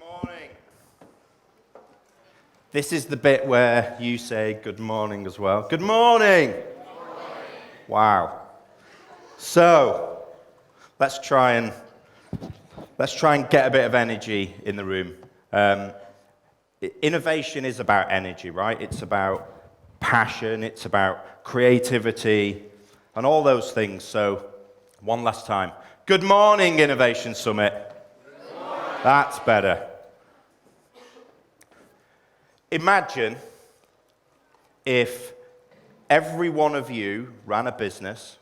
morning. This is the bit where you say good morning as well. Good morning. Good morning. Wow. So, let's try and get a bit of energy in the room. Innovation is about energy, right? It's about passion, it's about creativity, and all those things. So, one last time. Good morning, Innovation Summit. Good morning. That's better. Imagine if every one of you ran a business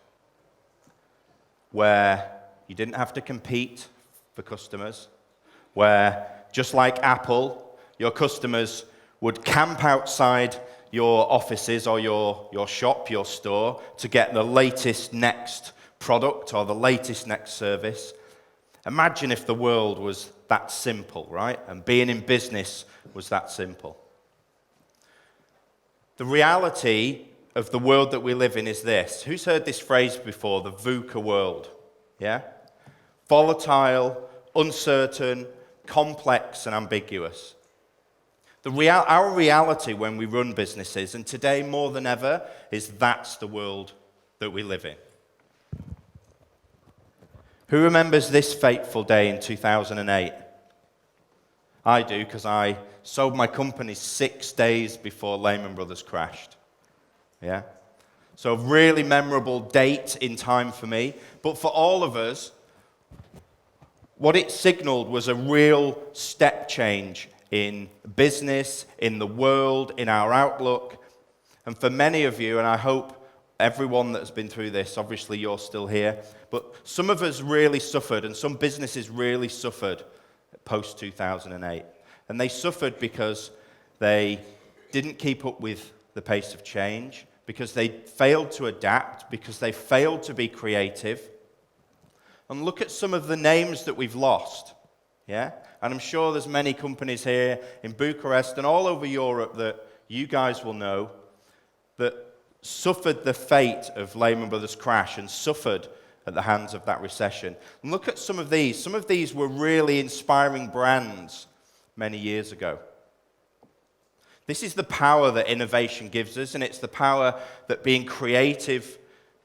where you didn't have to compete for customers, where, just like Apple, your customers would camp outside your offices or your shop, your store, to get the latest next product or the latest next service. Imagine if the world was that simple, right? And being in business was that simple. The reality of the world that we live in is this. Who's heard this phrase before? The VUCA world. Yeah? Volatile, uncertain, complex, and ambiguous. Our reality when we run businesses, and today more than ever, is that's the world that we live in. Who remembers this fateful day in 2008? I do, because I sold my company 6 days before Lehman Brothers crashed. Yeah? So a really memorable date in time for me. But for all of us, what it signaled was a real step change in business, in the world, in our outlook. And for many of you, and I hope everyone that's been through this, obviously you're still here, but some of us really suffered, and some businesses really suffered post-2008. And they suffered because they didn't keep up with the pace of change, because they failed to adapt, because they failed to be creative. And look at some of the names that we've lost, yeah? And I'm sure there's many companies here in Bucharest and all over Europe that you guys will know that suffered the fate of Lehman Brothers crash and suffered at the hands of that recession. And look at some of these. Some of these were really inspiring brands many years ago. This is the power that innovation gives us, and it's the power that being creative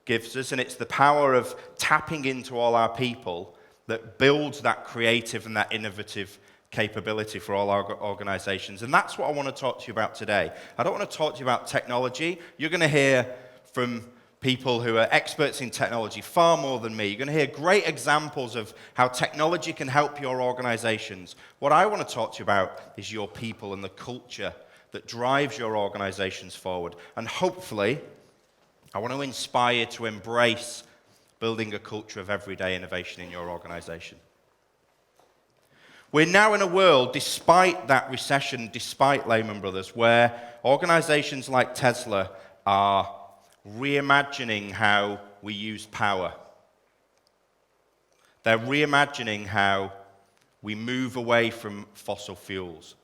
gives us, and it's the power of tapping into all our people that builds that creative and that innovative capability for all our organizations. And that's what I want to talk to you about today. I don't want to talk to you about technology. You're going to hear from people who are experts in technology far more than me. You're going to hear great examples of how technology can help your organizations. What I want to talk to you about is your people and the culture that drives your organizations forward. And hopefully, I want to inspire you to embrace building a culture of everyday innovation in your organization. We're now in a world, despite that recession, despite Lehman Brothers, where organizations like Tesla are reimagining how we use power. They're reimagining how we move away from fossil fuels.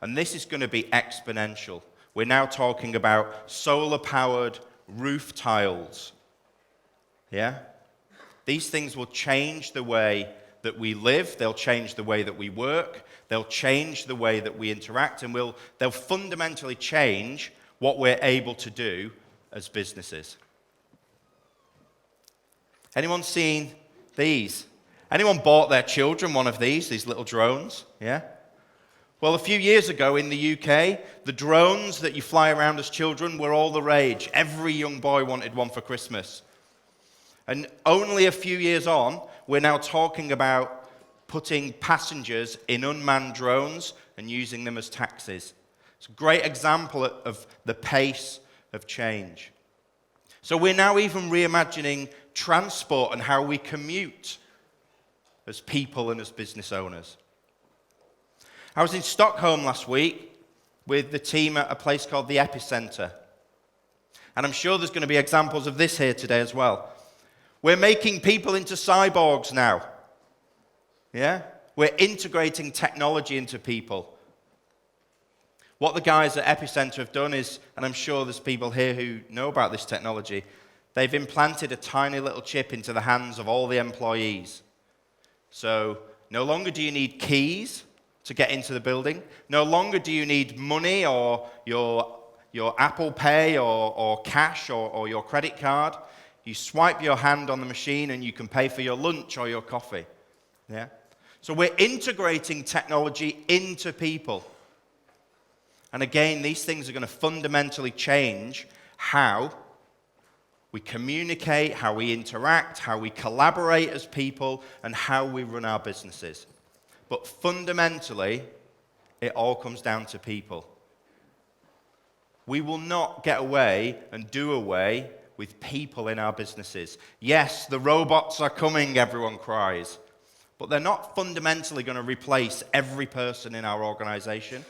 And this is going to be exponential. We're now talking about solar-powered roof tiles. Yeah? These things will change the way that we live, they'll change the way that we work, they'll change the way that we interact, and they'll fundamentally change what we're able to do as businesses. Anyone seen these? Anyone bought their children one of these little drones? Yeah? Well, a few years ago in the UK, the drones that you fly around as children were all the rage. Every young boy wanted one for Christmas. And only a few years on, we're now talking about putting passengers in unmanned drones and using them as taxis. It's a great example of the pace of change. So we're now even reimagining transport and how we commute as people and as business owners. I was in Stockholm last week with the team at a place called the Epicenter. And I'm sure there's going to be examples of this here today as well. We're making people into cyborgs now. Yeah? We're integrating technology into people. What the guys at Epicenter have done is, and I'm sure there's people here who know about this technology, they've implanted a tiny little chip into the hands of all the employees. So no longer do you need keys to get into the building. No longer do you need money or your Apple Pay or cash or your credit card. You swipe your hand on the machine and you can pay for your lunch or your coffee. Yeah? So we're integrating technology into people. And again, these things are going to fundamentally change how we communicate, how we interact, how we collaborate as people, and how we run our businesses. But fundamentally, it all comes down to people. We will not get away and do away with people in our businesses. Yes, the robots are coming, everyone cries. But they're not fundamentally going to replace every person in our organization.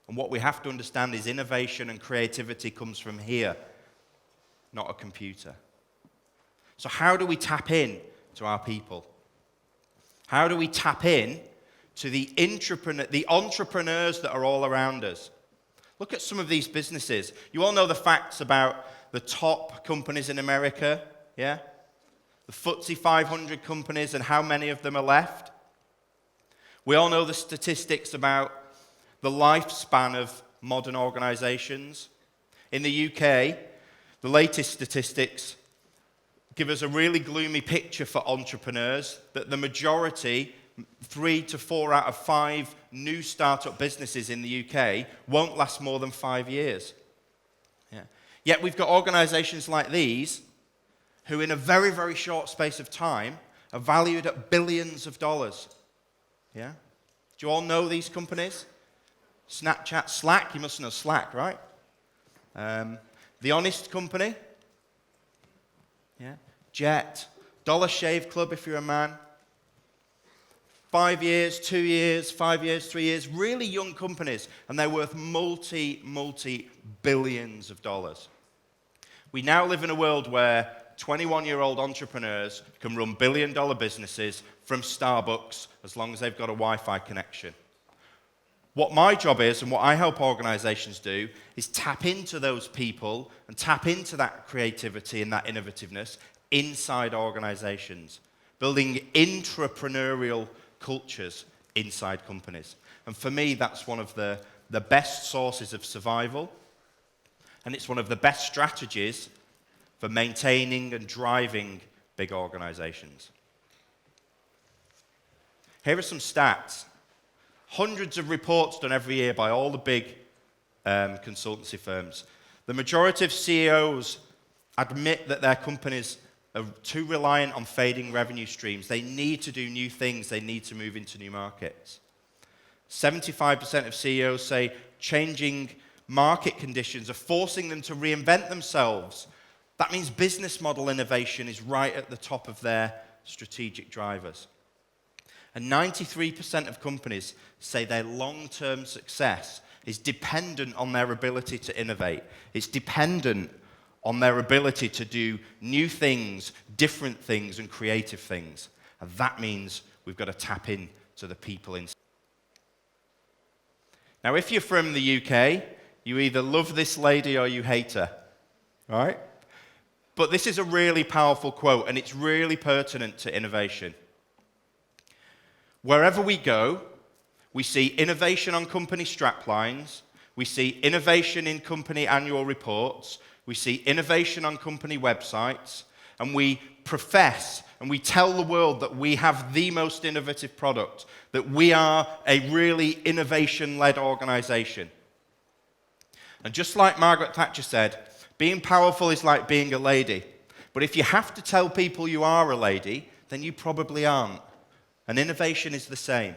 And what we have to understand is innovation and creativity comes from here, not a computer. So how do we tap in to our people? How do we tap in to the entrepreneurs that are all around us? Look at some of these businesses. You all know the facts about the top companies in America, yeah? The FTSE 500 companies and how many of them are left. We all know the statistics about the lifespan of modern organizations. In the UK, the latest statistics give us a really gloomy picture for entrepreneurs that the majority, 3 to 4 out of 5 new startup businesses in the UK won't last more than 5 years. Yeah. Yet we've got organizations like these who in a very, very short space of time are valued at billions of dollars. Yeah? Do you all know these companies? Snapchat, Slack, you must know Slack, right? The Honest Company, yeah? Jet, Dollar Shave Club if you're a man. 5 years, 2 years, 5 years, 3 years, really young companies, and they're worth multi-billions of dollars. We now live in a world where 21-year-old entrepreneurs can run billion-dollar businesses from Starbucks as long as they've got a Wi-Fi connection. What my job is, and what I help organizations do, is tap into those people and tap into that creativity and that innovativeness inside organizations, building intrapreneurial cultures inside companies. And for me, that's one of the best sources of survival, and it's one of the best strategies for maintaining and driving big organizations. Here are some stats. Hundreds of reports done every year by all the big consultancy firms. The majority of CEOs admit that their companies are too reliant on fading revenue streams. They need to do new things. They need to move into new markets. 75% of CEOs say changing market conditions are forcing them to reinvent themselves. That means business model innovation is right at the top of their strategic drivers. And 93% of companies say their long-term success is dependent on their ability to innovate. It's dependent on their ability to do new things, different things, and creative things. And that means we've got to tap into the people inside. Now, if you're from the UK, you either love this lady or you hate her, right? But this is a really powerful quote, and it's really pertinent to innovation. Wherever we go, we see innovation on company straplines, we see innovation in company annual reports, we see innovation on company websites, and we profess and we tell the world that we have the most innovative product, that we are a really innovation-led organization. And just like Margaret Thatcher said, being powerful is like being a lady. But if you have to tell people you are a lady, then you probably aren't. And innovation is the same.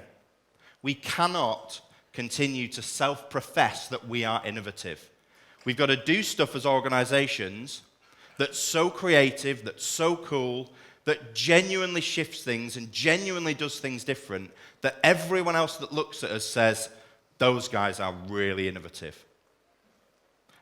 We cannot continue to self-profess that we are innovative. We've got to do stuff as organizations that's so creative, that's so cool, that genuinely shifts things and genuinely does things different, that everyone else that looks at us says, those guys are really innovative.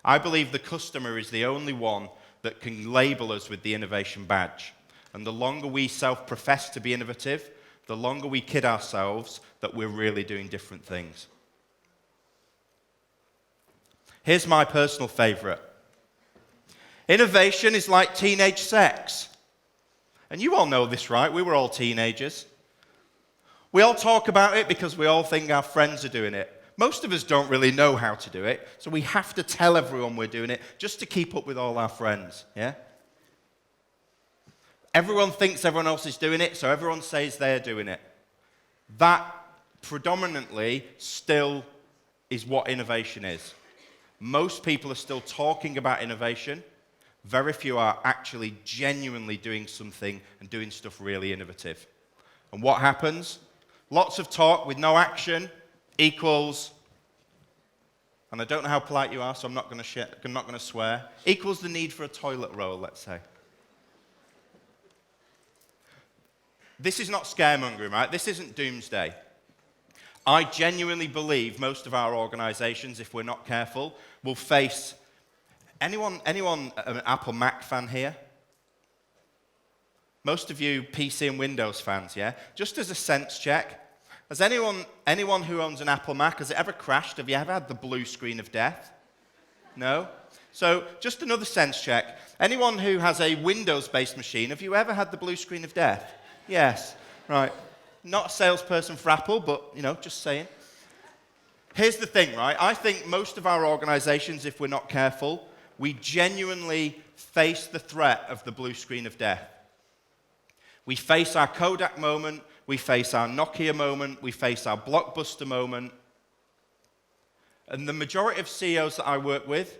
I believe the customer is the only one that can label us with the innovation badge. And the longer we self-profess to be innovative, the longer we kid ourselves that we're really doing different things. Here's my personal favorite. Innovation is like teenage sex. And you all know this, right? We were all teenagers. We all talk about it because we all think our friends are doing it. Most of us don't really know how to do it, so we have to tell everyone we're doing it just to keep up with all our friends, yeah? Everyone thinks everyone else is doing it, so everyone says they're doing it. That predominantly still is what innovation is. Most people are still talking about innovation. Very few are actually genuinely doing something and doing stuff really innovative. And what happens? Lots of talk with no action equals, and I don't know how polite you are, so I'm not going to swear, equals the need for a toilet roll, let's say. This is not scaremongering, right? This isn't doomsday. I genuinely believe most of our organizations, if we're not careful, will face... Anyone an Apple Mac fan here? Most of you PC and Windows fans, yeah? Just as a sense check, has anyone who owns an Apple Mac, has it ever crashed? Have you ever had the blue screen of death? No? So, just another sense check. Anyone who has a Windows-based machine, have you ever had the blue screen of death? Yes. Right. Not a salesperson for Apple, but, just saying. Here's the thing, right? I think most of our organizations, if we're not careful, we genuinely face the threat of the blue screen of death. We face our Kodak moment, we face our Nokia moment, we face our Blockbuster moment. And the majority of CEOs that I work with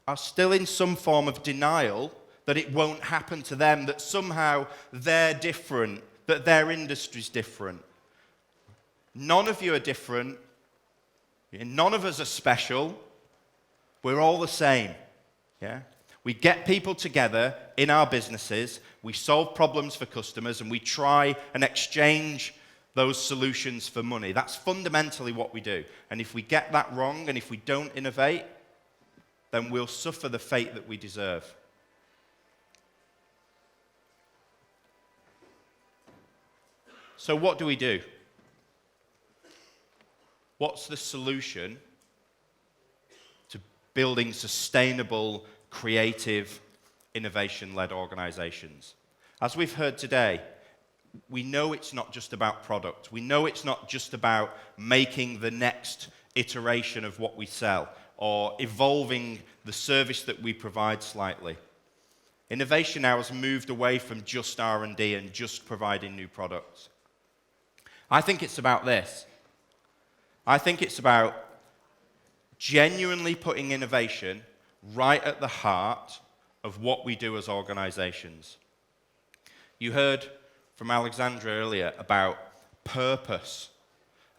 are still in some form of denial that it won't happen to them, that somehow they're different, that their industry's different. None of you are different. None of us are special. We're all the same. Yeah? We get people together in our businesses, we solve problems for customers, and we try and exchange those solutions for money. That's fundamentally what we do. And if we get that wrong, and if we don't innovate, then we'll suffer the fate that we deserve. So what do we do? What's the solution to building sustainable, creative, innovation-led organizations? As we've heard today, we know it's not just about product. We know it's not just about making the next iteration of what we sell or evolving the service that we provide slightly. Innovation now has moved away from just R&D and just providing new products. I think it's about this. I think it's about genuinely putting innovation right at the heart of what we do as organizations. You heard from Alexandra earlier about purpose,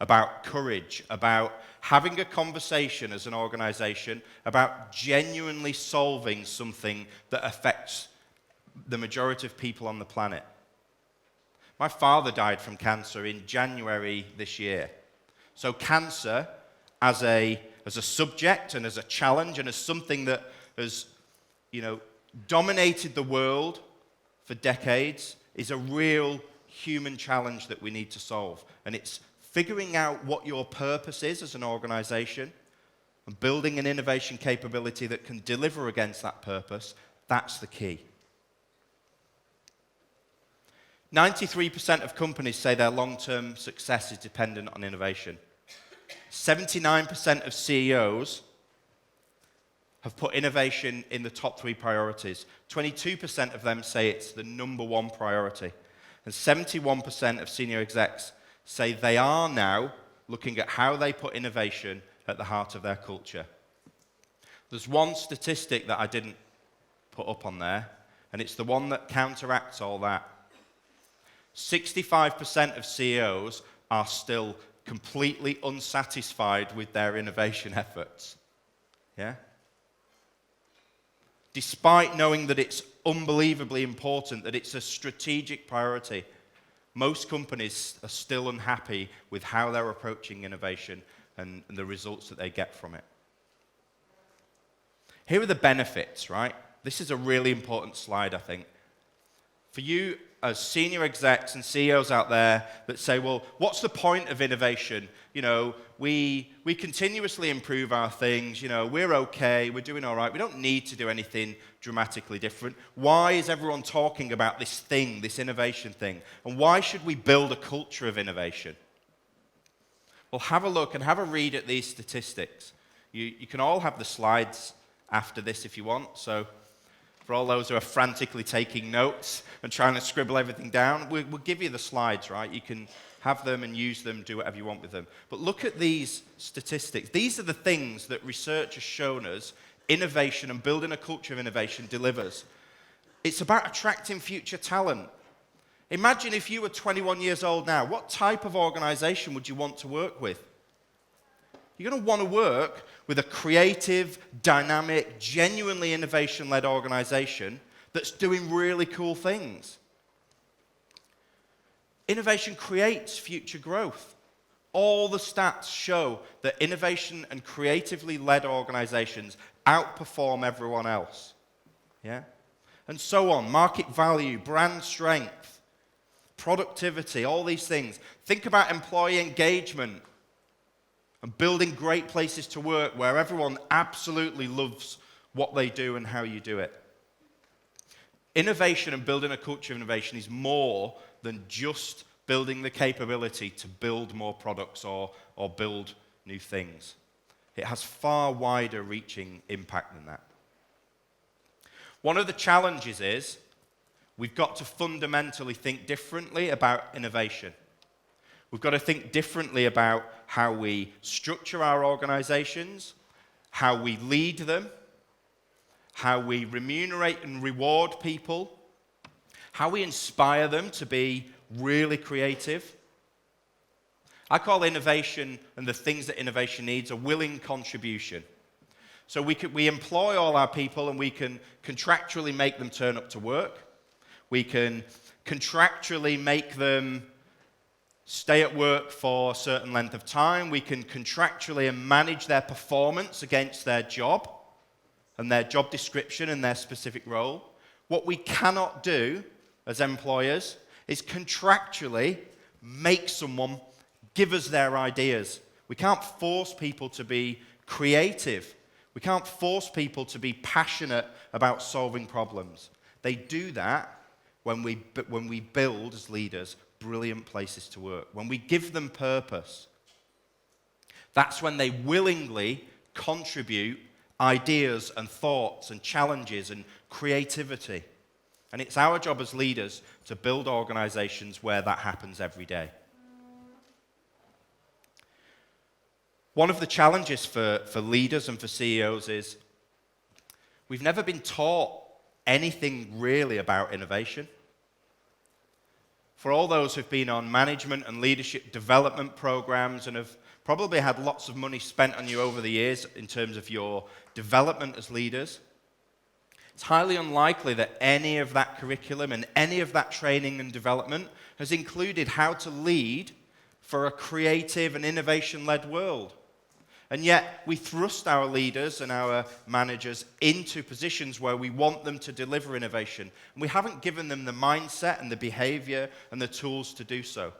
about courage, about having a conversation as an organization, about genuinely solving something that affects the majority of people on the planet. My father died from cancer in January this year. So cancer, as a subject and as a challenge and as something that has, dominated the world for decades, is a real human challenge that we need to solve. And it's figuring out what your purpose is as an organization and building an innovation capability that can deliver against that purpose. That's the key. 93% of companies say their long-term success is dependent on innovation. 79% of CEOs have put innovation in the top 3 priorities. 22% of them say it's the number 1 priority. And 71% of senior execs say they are now looking at how they put innovation at the heart of their culture. There's one statistic that I didn't put up on there, and it's the one that counteracts all that. 65% of CEOs are still completely unsatisfied with their innovation efforts. Yeah? Despite knowing that it's unbelievably important, that it's a strategic priority, most companies are still unhappy with how they're approaching innovation and the results that they get from it. Here are the benefits, right? This is a really important slide, I think. For you as senior execs and CEOs out there that say, well, what's the point of innovation? We continuously improve our things. We're okay. We're doing all right. We don't need to do anything dramatically different. Why is everyone talking about this thing, this innovation thing? And why should we build a culture of innovation? Well, have a look and have a read at these statistics. You can all have the slides after this if you want. So for all those who are frantically taking notes and trying to scribble everything down, we'll give you the slides, right? You can have them and use them, do whatever you want with them. But look at these statistics. These are the things that research has shown us innovation and building a culture of innovation delivers. It's about attracting future talent. Imagine if you were 21 years old now, what type of organization would you want to work with? You're going to want to work with a creative, dynamic, genuinely innovation-led organization that's doing really cool things. Innovation creates future growth. All the stats show that innovation and creatively led organizations outperform everyone else. Yeah? And so on. Market value, brand strength, productivity, all these things. Think about employee engagement and building great places to work where everyone absolutely loves what they do and how you do it. Innovation and building a culture of innovation is more than just building the capability to build more products or build new things. It has far wider reaching impact than that. One of the challenges is we've got to fundamentally think differently about innovation. We've got to think differently about how we structure our organizations, how we lead them, how we remunerate and reward people, how we inspire them to be really creative. I call innovation and the things that innovation needs a willing contribution. So we employ all our people and we can contractually make them turn up to work. We can contractually make them stay at work for a certain length of time. We can contractually manage their performance against their job and their job description and their specific role. What we cannot do as employers is contractually make someone give us their ideas. We can't force people to be creative. We can't force people to be passionate about solving problems. They do that when we build, as leaders, brilliant places to work. When we give them purpose, that's when they willingly contribute ideas and thoughts and challenges and creativity. And it's our job as leaders to build organizations where that happens every day. One of the challenges for leaders and for CEOs is we've never been taught anything really about innovation. For all those who've been on management and leadership development programs and have probably had lots of money spent on you over the years in terms of your development as leaders, it's highly unlikely that any of that curriculum and any of that training and development has included how to lead for a creative and innovation-led world. And yet, we thrust our leaders and our managers into positions where we want them to deliver innovation. And we haven't given them the mindset and the behavior and the tools to do so.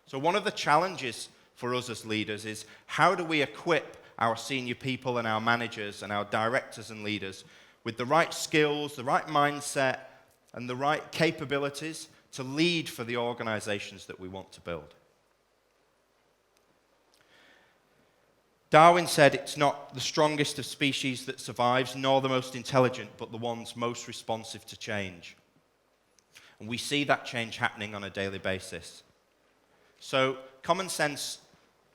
So one of the challenges for us as leaders is how do we equip our senior people and our managers and our directors and leaders with the right skills, the right mindset, and the right capabilities to lead for the organizations that we want to build. Darwin said it's not the strongest of species that survives, nor the most intelligent, but the ones most responsive to change. And we see that change happening on a daily basis. So common sense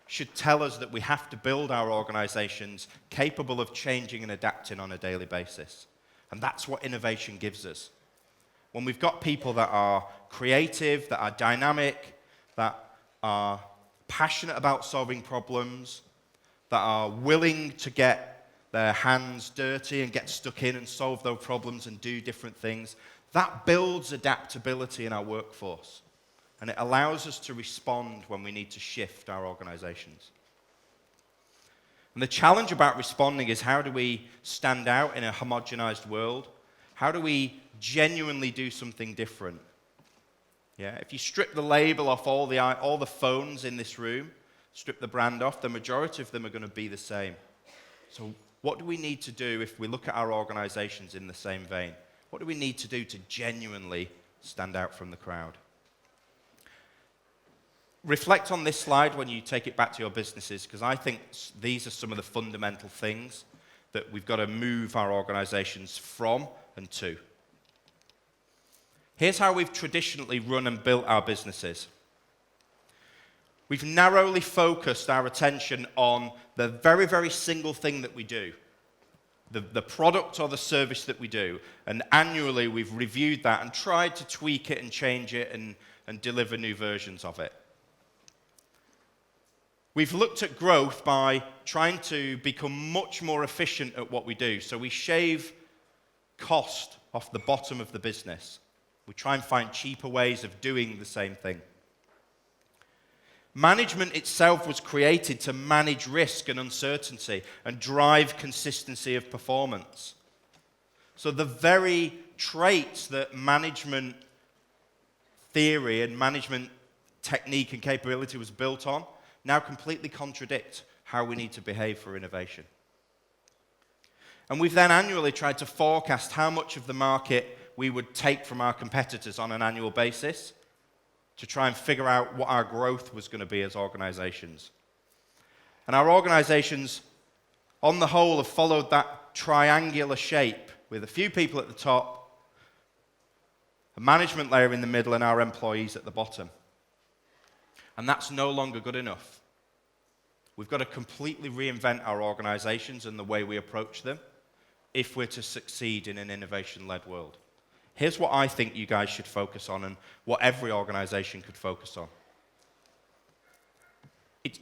should tell us that we have to build our organizations capable of changing and adapting on a daily basis. And that's what innovation gives us. When we've got people that are creative, that are dynamic, that are passionate about solving problems, that are willing to get their hands dirty and get stuck in and solve those problems and do different things, that builds adaptability in our workforce. And it allows us to respond when we need to shift our organizations. And the challenge about responding is how do we stand out in a homogenized world? How do we genuinely do something different? Yeah, if you strip the label off all the phones in this room, strip the brand off, the majority of them are going to be the same. So what do we need to do if we look at our organizations in the same vein? What do we need to do to genuinely stand out from the crowd? reflect on this slide when you take it back to your businesses, because I think these are some of the fundamental things that we've got to move our organizations from and to. Here's how we've traditionally run and built our businesses. We've narrowly focused our attention on the very, very single thing that we do, the product or the service that we do, and annually we've reviewed that and tried to tweak it and change it and deliver new versions of it. We've looked at growth by trying to become much more efficient at what we do. So we shave cost off the bottom of the business. We try and find cheaper ways of doing the same thing. Management itself was created to manage risk and uncertainty and drive consistency of performance. So the very traits that management theory and management technique and capability was built on now completely contradict how we need to behave for innovation. And we've then annually tried to forecast how much of the market we would take from our competitors on an annual basis to try and figure out what our growth was going to be as organizations. And our organizations, on the whole, have followed that triangular shape with a few people at the top, a management layer in the middle, and our employees at the bottom. And that's no longer good enough. We've got to completely reinvent our organizations and the way we approach them if we're to succeed in an innovation-led world. Here's what I think you guys should focus on and what every organization could focus on.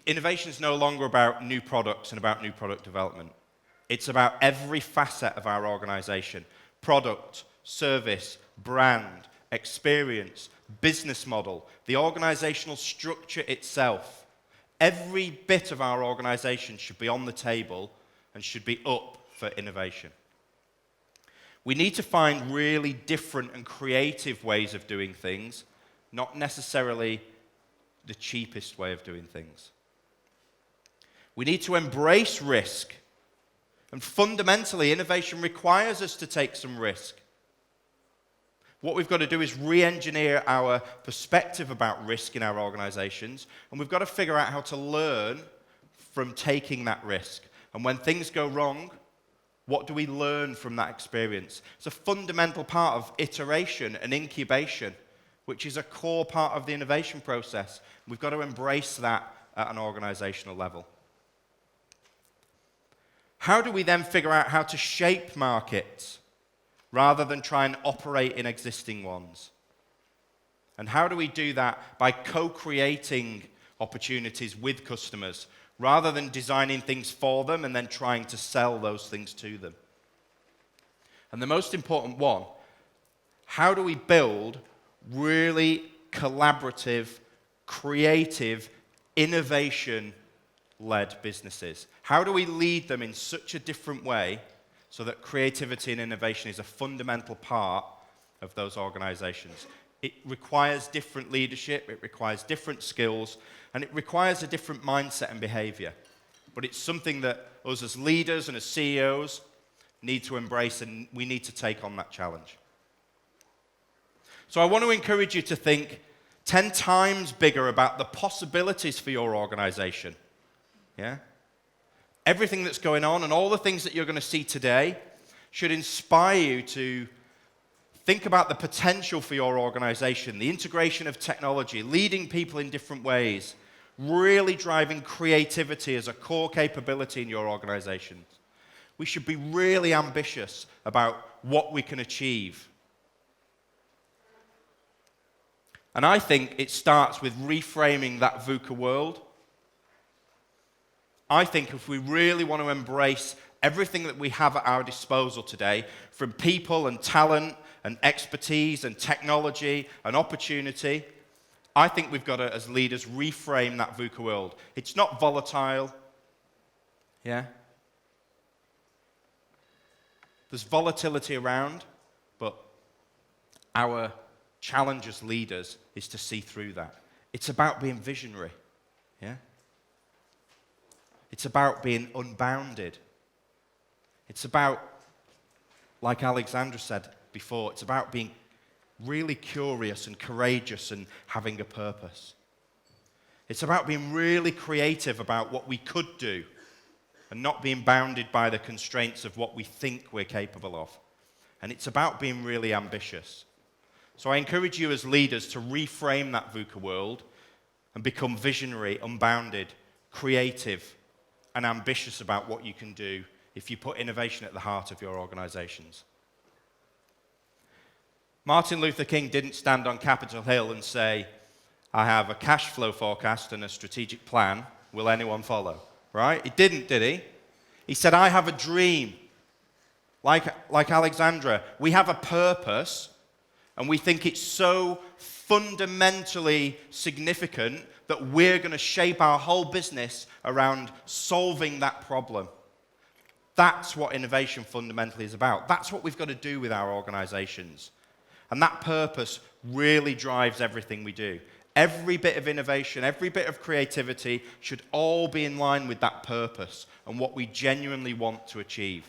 Innovation is no longer about new products and about new product development. It's about every facet of our organization: product, service, brand, experience, business model, the organizational structure itself. Every bit of our organization should be on the table and should be up for innovation. We need to find really different and creative ways of doing things, not necessarily the cheapest way of doing things. We need to embrace risk. And fundamentally, innovation requires us to take some risk. What we've got to do is re-engineer our perspective about risk in our organizations, and we've got to figure out how to learn from taking that risk. And when things go wrong, what do we learn from that experience? It's a fundamental part of iteration and incubation, which is a core part of the innovation process. We've got to embrace that at an organizational level. How do we then figure out how to shape markets rather than try and operate in existing ones? And how do we do that by co-creating opportunities with customers rather than designing things for them and then trying to sell those things to them? And the most important one, how do we build really collaborative, creative, innovation-led businesses? How do we lead them in such a different way so that creativity and innovation is a fundamental part of those organizations? It requires different leadership, it requires different skills, and it requires a different mindset and behavior. But it's something that us as leaders and as CEOs need to embrace, and we need to take on that challenge. So I want to encourage you to think 10 times bigger about the possibilities for your organization. Yeah? Everything that's going on and all the things that you're going to see today should inspire you to think about the potential for your organization, the integration of technology, leading people in different ways, really driving creativity as a core capability in your organizations. We should be really ambitious about what we can achieve. And I think it starts with reframing that VUCA world. I think if we really want to embrace everything that we have at our disposal today, from people and talent and expertise and technology and opportunity, I think we've got to, as leaders, reframe that VUCA world. It's not volatile. Yeah? There's volatility around, but our challenge as leaders is to see through that. It's about being visionary. Yeah? It's about being unbounded. It's about, like Alexandra said before, it's about being really curious and courageous and having a purpose. It's about being really creative about what we could do and not being bounded by the constraints of what we think we're capable of. And it's about being really ambitious. So I encourage you as leaders to reframe that VUCA world and become visionary, unbounded, creative, and ambitious about what you can do if you put innovation at the heart of your organizations. Martin Luther King didn't stand on Capitol Hill and say, I have a cash flow forecast and a strategic plan. Will anyone follow? Right? He didn't, did he? He said, I have a dream. Like Alexandra, we have a purpose, and we think it's so fundamentally significant that we're going to shape our whole business around solving that problem. That's what innovation fundamentally is about. That's what we've got to do with our organizations. And that purpose really drives everything we do. Every bit of innovation, every bit of creativity should all be in line with that purpose and what we genuinely want to achieve.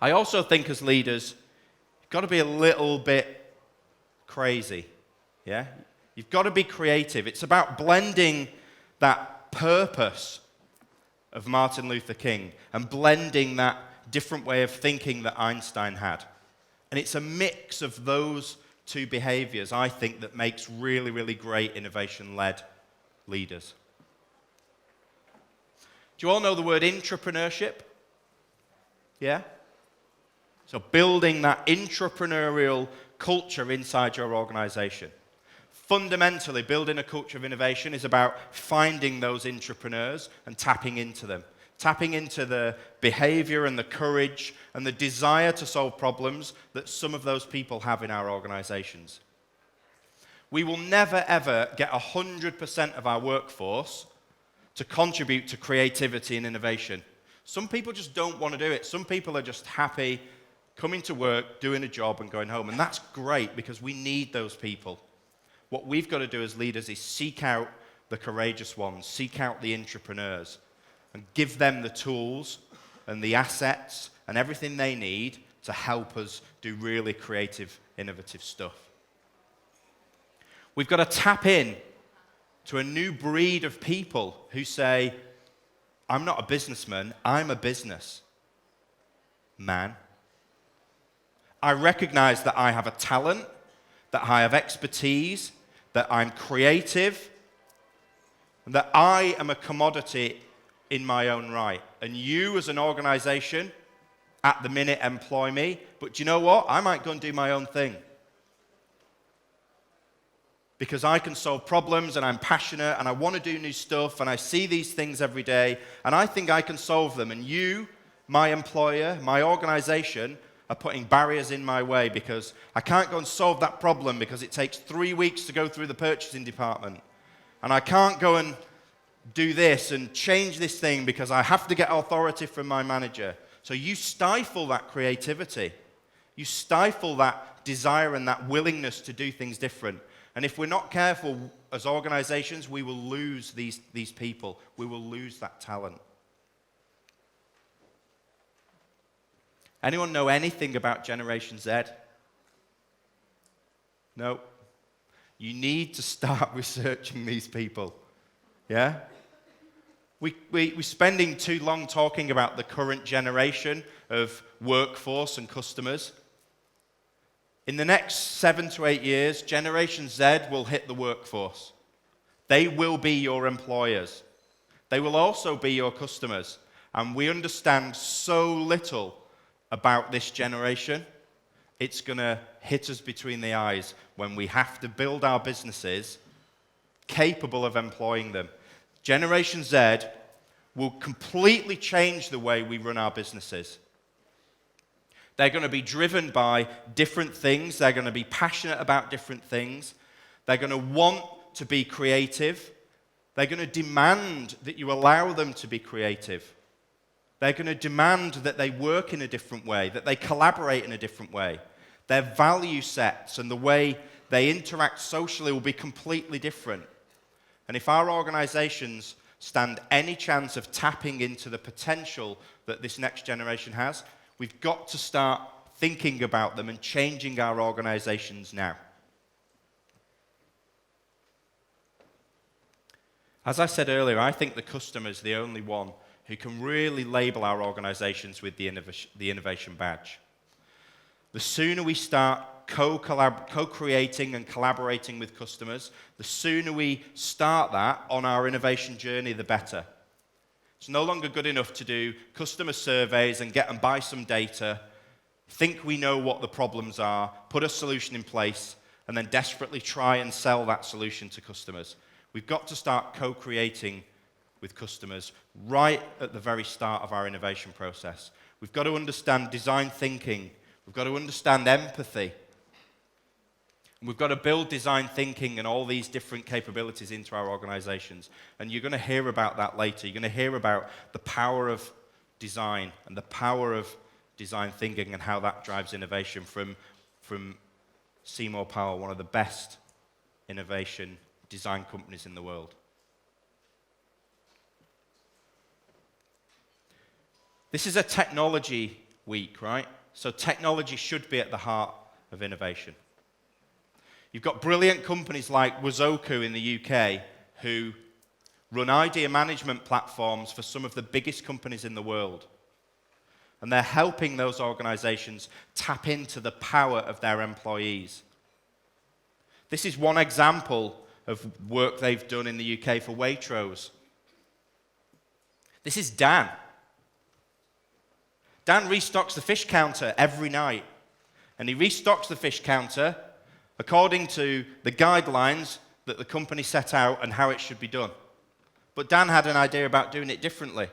I also think as leaders, you've got to be a little bit crazy, yeah? You've got to be creative. It's about blending that purpose of Martin Luther King and blending that different way of thinking that Einstein had. And it's a mix of those two behaviors, I think, that makes really, really great innovation-led leaders. Do you all know the word intrapreneurship? Yeah? So building that entrepreneurial culture inside your organization. Fundamentally, building a culture of innovation is about finding those entrepreneurs and tapping into them. Tapping into the behavior and the courage and the desire to solve problems that some of those people have in our organizations. We will never, ever get 100% of our workforce to contribute to creativity and innovation. Some people just don't want to do it. Some people are just happy coming to work, doing a job, and going home. And that's great because we need those people. What we've got to do as leaders is seek out the courageous ones, seek out the entrepreneurs, and give them the tools and the assets and everything they need to help us do really creative, innovative stuff. We've got to tap in to a new breed of people who say, I'm not a businessman, I'm a business man. I recognize that I have a talent, that I have expertise, that I'm creative, and that I am a commodity in my own right. And you as an organization, at the minute, employ me, but do you know what? I might go and do my own thing. Because I can solve problems, and I'm passionate, and I want to do new stuff, and I see these things every day, and I think I can solve them. And you, my employer, my organization, are putting barriers in my way because I can't go and solve that problem because it takes 3 weeks to go through the purchasing department. And I can't go and do this and change this thing because I have to get authority from my manager. So you stifle that creativity. You stifle that desire and that willingness to do things different. And if we're not careful as organizations, we will lose these people. We will lose that talent. Anyone know anything about Generation Z? No. You need to start researching these people. Yeah? We're spending too long talking about the current generation of workforce and customers. In the next 7 to 8 years, Generation Z will hit the workforce. They will be your employers. They will also be your customers. And we understand so little about this generation. It's going to hit us between the eyes when we have to build our businesses capable of employing them. Generation Z will completely change the way we run our businesses. They're going to be driven by different things. They're going to be passionate about different things. They're going to want to be creative. They're going to demand that you allow them to be creative. They're going to demand that they work in a different way, that they collaborate in a different way. Their value sets and the way they interact socially will be completely different. And if our organizations stand any chance of tapping into the potential that this next generation has, we've got to start thinking about them and changing our organizations now. As I said earlier, I think the customer is the only one who can really label our organizations with the innovation badge. The sooner we start co-creating and collaborating with customers, the sooner we start that on our innovation journey, the better. It's no longer good enough to do customer surveys and get and buy some data, think we know what the problems are, put a solution in place, and then desperately try and sell that solution to customers. We've got to start co-creating with customers right at the very start of our innovation process. We've got to understand design thinking. We've got to understand empathy. And we've got to build design thinking and all these different capabilities into our organizations. And you're going to hear about that later. You're going to hear about the power of design and the power of design thinking and how that drives innovation from Seymour Powell, one of the best innovation design companies in the world. This is a technology week, right? So technology should be at the heart of innovation. You've got brilliant companies like Wazoku in the UK who run idea management platforms for some of the biggest companies in the world. And they're helping those organizations tap into the power of their employees. This is one example of work they've done in the UK for Waitrose. This is Dan. Dan restocks the fish counter every night. And he restocks the fish counter according to the guidelines that the company set out and how it should be done. But Dan had an idea about doing it differently.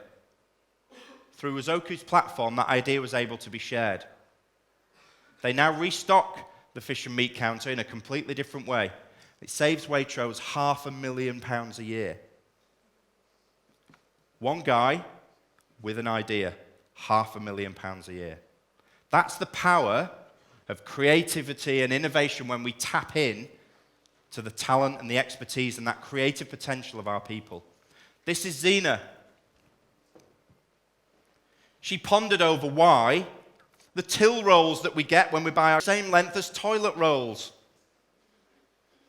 Through Wazoku's platform, that idea was able to be shared. They now restock the fish and meat counter in a completely different way. It saves Waitrose £500,000 a year. One guy with an idea, £500,000 a year. That's the power of creativity and innovation when we tap in to the talent and the expertise and that creative potential of our people. This is Zena. She pondered over why the till rolls that we get when we buy are the same length as toilet rolls.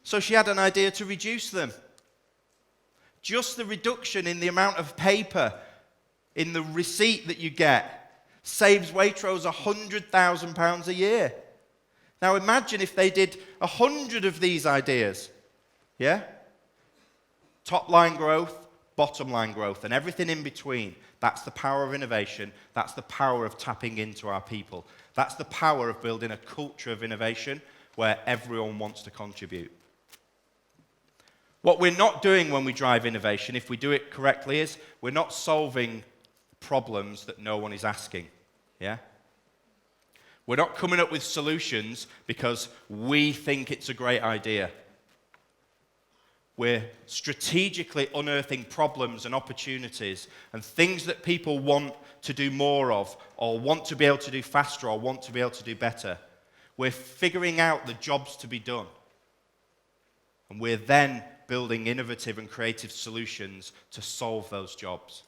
So she had an idea to reduce them. Just the reduction in the amount of paper in the receipt that you get saves Waitrose £100,000 a year. Now imagine if they did 100 of these ideas. Yeah? Top line growth, bottom line growth, and everything in between. That's the power of innovation. That's the power of tapping into our people. That's the power of building a culture of innovation where everyone wants to contribute. What we're not doing when we drive innovation, if we do it correctly, is we're not solving problems that no one is asking. Yeah? We're not coming up with solutions because we think it's a great idea. We're strategically unearthing problems and opportunities and things that people want to do more of, or want to be able to do faster, or want to be able to do better. We're figuring out the jobs to be done. And we're then building innovative and creative solutions to solve those jobs.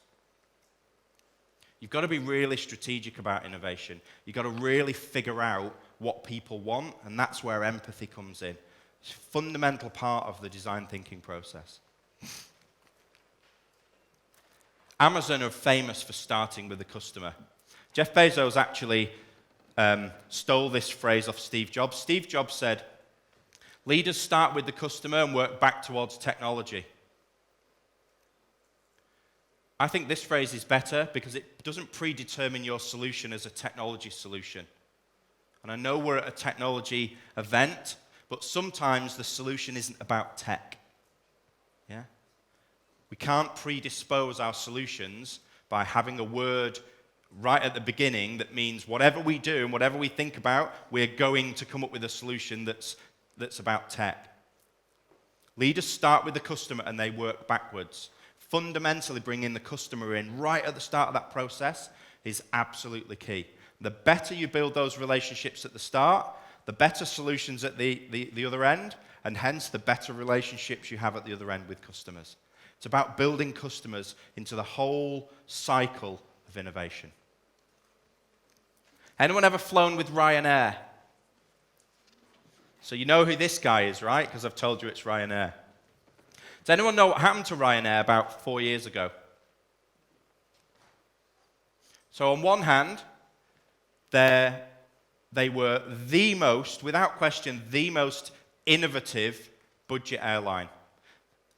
You've got to be really strategic about innovation. You've got to really figure out what people want, and that's where empathy comes in. It's a fundamental part of the design thinking process. Amazon are famous for starting with the customer. Jeff Bezos actually stole this phrase off Steve Jobs. Steve Jobs said, "Leaders start with the customer and work back towards technology." I think this phrase is better because it doesn't predetermine your solution as a technology solution. And I know we're at a technology event, but sometimes the solution isn't about tech. Yeah? We can't predispose our solutions by having a word right at the beginning that means whatever we do and whatever we think about, we're going to come up with a solution that's about tech. Leaders start with the customer and they work backwards. Fundamentally bringing the customer in right at the start of that process is absolutely key. The better you build those relationships at the start, the better solutions at the other end, and hence the better relationships you have at the other end with customers. It's about building customers into the whole cycle of innovation. Anyone ever flown with Ryanair? So you know who this guy is, right? Because I've told you it's Ryanair. Does anyone know what happened to Ryanair about 4 years ago? So on one hand, they were the most, without question, the most innovative budget airline.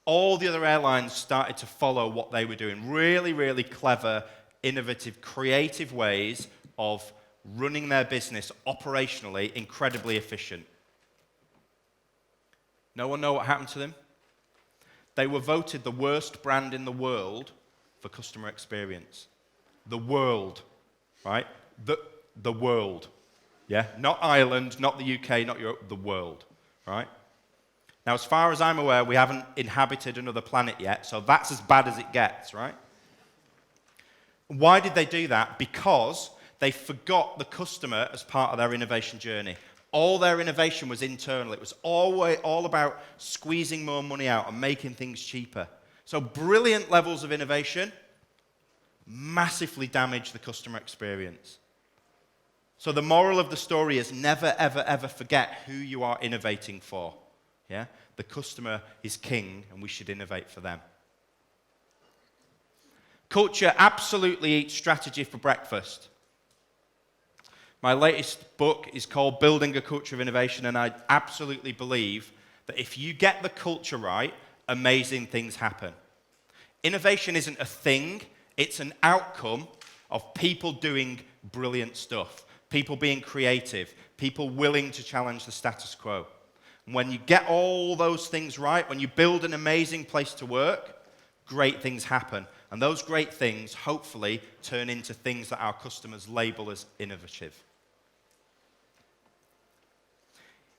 All the other airlines started to follow what they were doing. Really, really clever, innovative, creative ways of running their business operationally, incredibly efficient. No one know what happened to them? They were voted the worst brand in the world for customer experience. The world, right? The world. Yeah? Not Ireland, not the UK, not Europe, the world, right? Now, as far as I'm aware, we haven't inhabited another planet yet, so that's as bad as it gets, right? Why did they do that? Because they forgot the customer as part of their innovation journey. All their innovation was internal. It was all about squeezing more money out and making things cheaper. So brilliant levels of innovation massively damage the customer experience. So the moral of the story is never, ever, ever forget who you are innovating for. Yeah? The customer is king, and we should innovate for them. Culture absolutely eats strategy for breakfast. My latest book is called Building a Culture of Innovation, and I absolutely believe that if you get the culture right, amazing things happen. Innovation isn't a thing, it's an outcome of people doing brilliant stuff, people being creative, people willing to challenge the status quo. And when you get all those things right, when you build an amazing place to work, great things happen. And those great things, hopefully, turn into things that our customers label as innovative.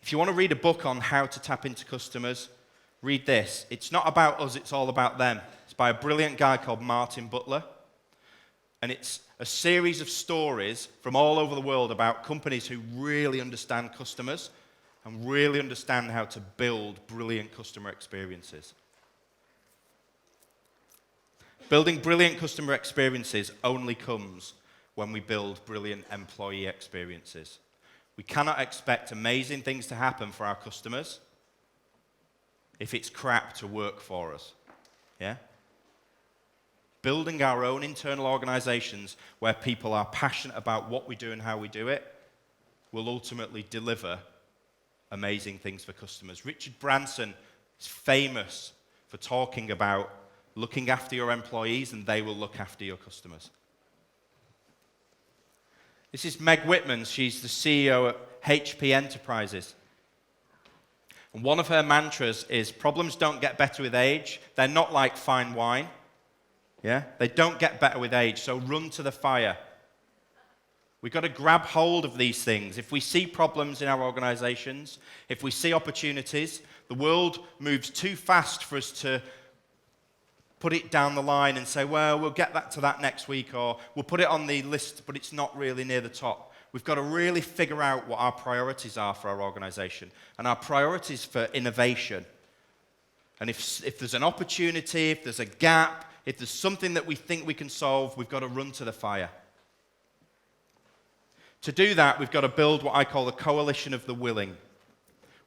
If you want to read a book on how to tap into customers, read this. It's not about us, it's all about them. It's by a brilliant guy called Martin Butler. And it's a series of stories from all over the world about companies who really understand customers and really understand how to build brilliant customer experiences. Building brilliant customer experiences only comes when we build brilliant employee experiences. We cannot expect amazing things to happen for our customers if it's crap to work for us. Yeah? Building our own internal organizations where people are passionate about what we do and how we do it will ultimately deliver amazing things for customers. Richard Branson is famous for talking about looking after your employees and they will look after your customers. This is Meg Whitman. She's the CEO at HP Enterprises. And one of her mantras is, problems don't get better with age. They're not like fine wine. Yeah? They don't get better with age, so run to the fire. We've got to grab hold of these things. If we see problems in our organizations, if we see opportunities, the world moves too fast for us to put it down the line and say, well, we'll get that to that next week, or we'll put it on the list, but it's not really near the top. We've got to really figure out what our priorities are for our organization, and our priorities for innovation. And if there's an opportunity, if there's a gap, if there's something that we think we can solve, we've got to run to the fire. To do that, we've got to build what I call the coalition of the willing.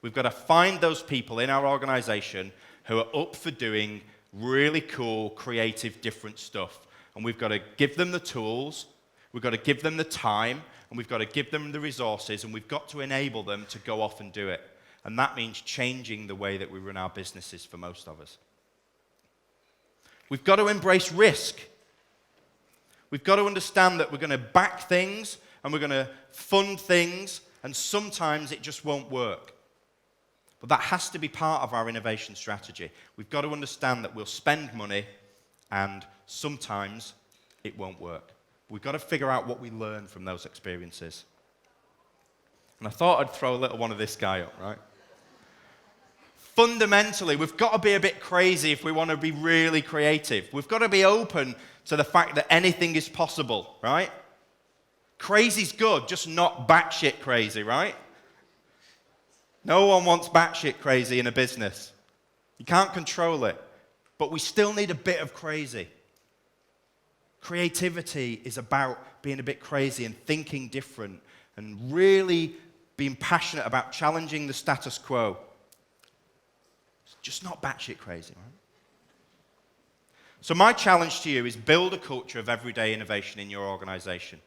We've got to find those people in our organization who are up for doing really cool, creative, different stuff. And we've got to give them the tools, we've got to give them the time, and we've got to give them the resources, and we've got to enable them to go off and do it. And that means changing the way that we run our businesses for most of us. We've got to embrace risk. We've got to understand that we're going to back things and we're going to fund things, and sometimes it just won't work. But that has to be part of our innovation strategy. We've got to understand that we'll spend money and sometimes it won't work. We've got to figure out what we learn from those experiences. And I thought I'd throw a little one of this guy up, right? Fundamentally, we've got to be a bit crazy if we want to be really creative. We've got to be open to the fact that anything is possible, right? Crazy's good, just not batshit crazy, right? No one wants batshit crazy in a business. You can't control it. But we still need a bit of crazy. Creativity is about being a bit crazy and thinking different and really being passionate about challenging the status quo. It's just not batshit crazy, right? So my challenge to you is build a culture of everyday innovation in your organization.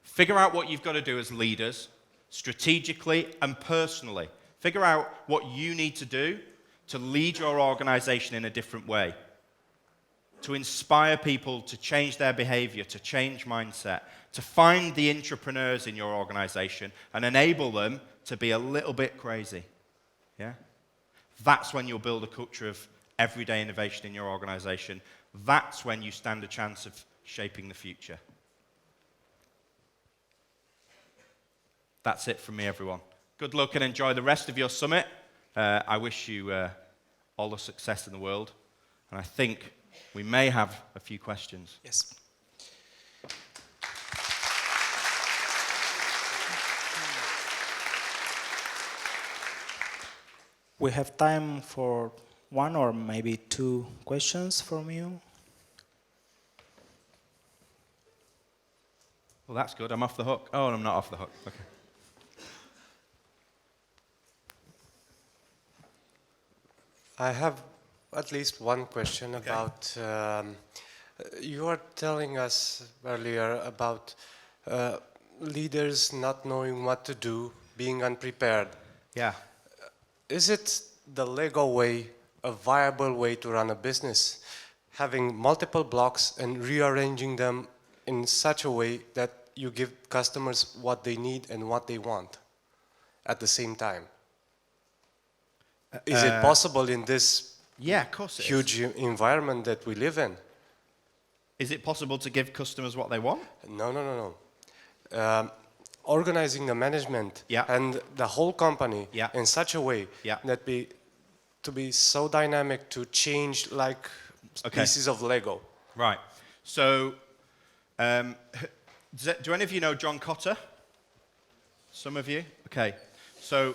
Figure out what you've got to do as leaders, strategically and personally. Figure out what you need to do to lead your organization in a different way, to inspire people to change their behavior, to change mindset, to find the entrepreneurs in your organization and enable them to be a little bit crazy. Yeah? That's when you'll build a culture of everyday innovation in your organization. That's when you stand a chance of shaping the future. That's it from me, everyone. Good luck and enjoy the rest of your summit. I wish you all the success in the world. And I think we may have a few questions. Yes. We have time for one or maybe two questions from you. Well, that's good. I'm off the hook. Oh, I'm not off the hook. Okay. I have at least one question about, you were telling us earlier about leaders not knowing what to do, being unprepared. Yeah. Is it the Lego way, a viable way to run a business? Having multiple blocks and rearranging them in such a way that you give customers what they need and what they want at the same time? Is it possible in this of course it huge environment that we live in? Is it possible to give customers what they want? No. Organizing the management Yeah. and the whole company Yeah. in such a way Yeah. that to be so dynamic to change like pieces of Lego. Right. So, do any of you know John Cotter? Some of you? Okay. So,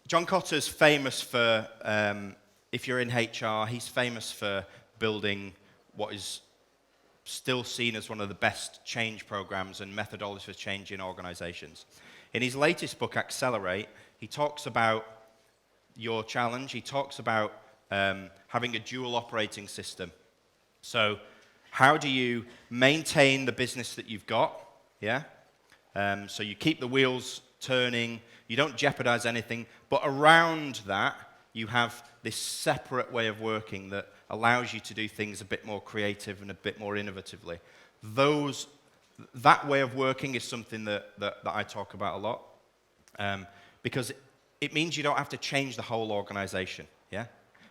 John Cotter's famous for, if you're in HR, he's famous for building what is still seen as one of the best change programs and methodologies for change in organizations. In his latest book, Accelerate, he talks about your challenge. He talks about having a dual operating system. So how do you maintain the business that you've got? Yeah. So you keep the wheels turning, you don't jeopardize anything, but around that, you have this separate way of working that allows you to do things a bit more creative and a bit more innovatively. That way of working is something that I talk about a lot, because it means you don't have to change the whole organization, yeah?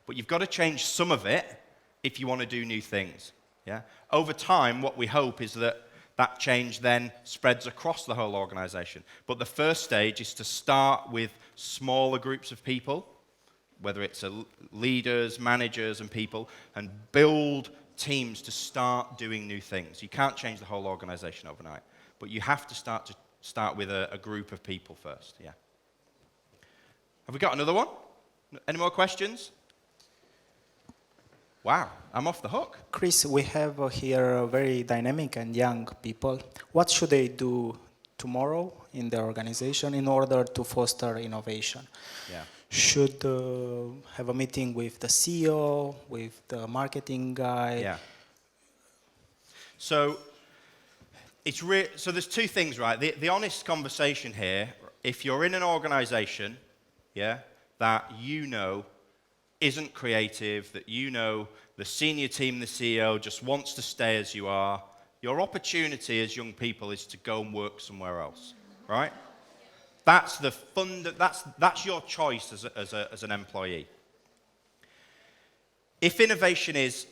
But you've got to change some of it if you want to do new things, yeah? Over time, what we hope is that change then spreads across the whole organization. But the first stage is to start with smaller groups of people, whether it's leaders, managers, and people, and build teams to start doing new things. You can't change the whole organization overnight, but you have to start with a group of people first, yeah. Have we got another one? Any more questions? Wow, I'm off the hook. Chris, we have here very dynamic and young people. What should they do tomorrow in their organization in order to foster innovation? Yeah. Should have a meeting with the CEO, with the marketing guy. Yeah. So so there's two things, right? The honest conversation here, if you're in an organization, yeah, that you know isn't creative, that you know the senior team, the CEO just wants to stay as you are, your opportunity as young people is to go and work somewhere else, right? That's that's your choice as an employee. If innovation is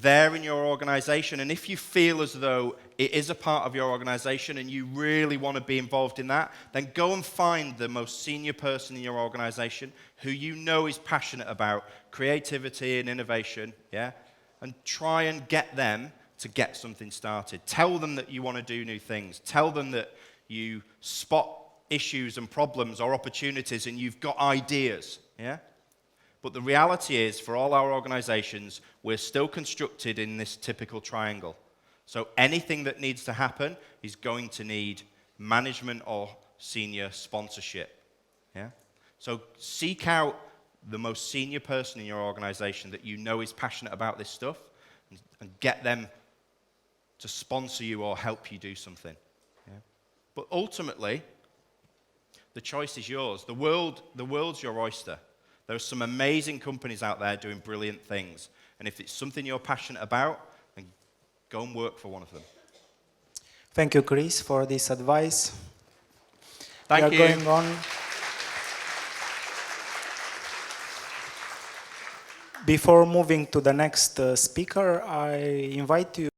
there in your organization, and if you feel as though it is a part of your organization and you really want to be involved in that, then go and find the most senior person in your organization who you know is passionate about creativity and innovation, yeah? And try and get them to get something started. Tell them that you want to do new things. Tell them that you spot issues and problems or opportunities and you've got ideas, yeah? But the reality is, for all our organizations, we're still constructed in this typical triangle. So anything that needs to happen is going to need management or senior sponsorship. Yeah? So seek out the most senior person in your organization that you know is passionate about this stuff and get them to sponsor you or help you do something. Yeah? But ultimately, the choice is yours. The world's your oyster. There are some amazing companies out there doing brilliant things. And if it's something you're passionate about, then go and work for one of them. Thank you, Chris, for this advice. Thank we you. are going on. Before moving to the next speaker, I invite you